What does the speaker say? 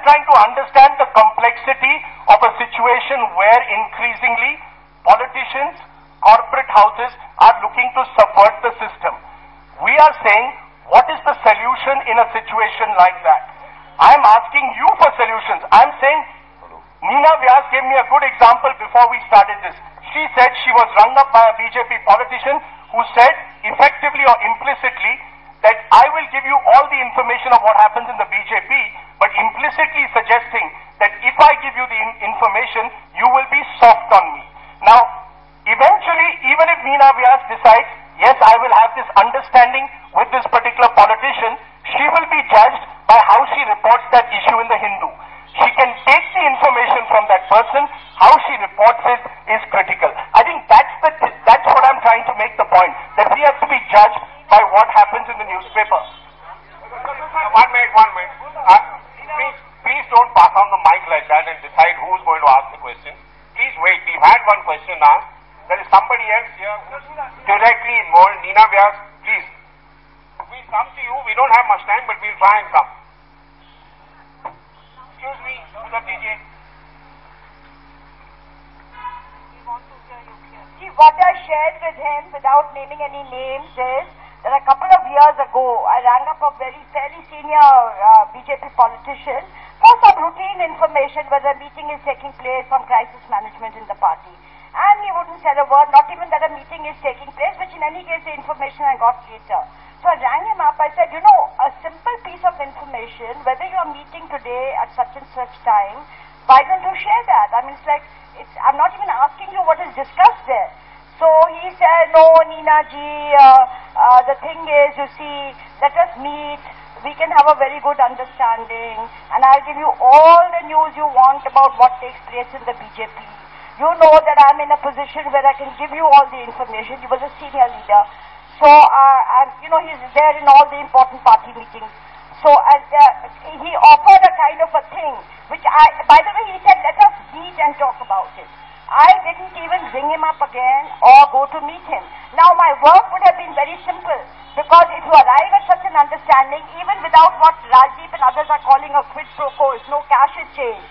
trying to understand the complexity of a situation where increasingly politicians, corporate houses are looking to subvert the system. We are saying, what is the solution in a situation like that? I am asking you for solutions. I am saying, Neena Vyas gave me a good example before we started this. She said she was rung up by a BJP politician who said, effectively or implicitly, that I will give you all the information of what happens in the BJP, but implicitly suggesting that if I give you the information, you will be soft on me. Now, eventually, even if Neena Vyas decides, yes, I will have this understanding with this particular politician, she will be judged by how she reports that issue in the Hindu. She can take the information from that person, how she reports it is critical. I think that's what I'm trying to make the point, that we have to be judged by what happens in the newspaper. One minute. Please don't pass on the mic like that and decide who's going to ask the question. Please wait. We've had one question asked. There is somebody else here who's directly involved. Neena Vyas, please. We'll come to you. We don't have much time, but we'll try and come. Excuse me, DJ. See, what I shared with him, without naming any names, is that a couple of years ago, I rang up a fairly senior BJP politician for some routine information whether a meeting is taking place on crisis management in the party. And he wouldn't say a word, not even that a meeting is taking place, which in any case the information I got later. So I rang him up, I said, you know, a simple piece of information, whether you are meeting today at such and such time, why don't you share that? I mean, I'm not even asking you what is discussed there. So he said, no, Neena ji, the thing is, you see, let us meet, we can have a very good understanding, and I'll give you all the news you want about what takes place in the BJP. You know that I'm in a position where I can give you all the information. He was a senior leader. So, you know, he's there in all the important party meetings. So, he offered a kind of a thing, which by the way, he said, let us meet and talk about it. I didn't even ring him up again or go to meet him. Now, my work would have been very simple, because if you arrive at such an understanding, even without what Rajdeep and others are calling a quid pro quo, if no cash is changed,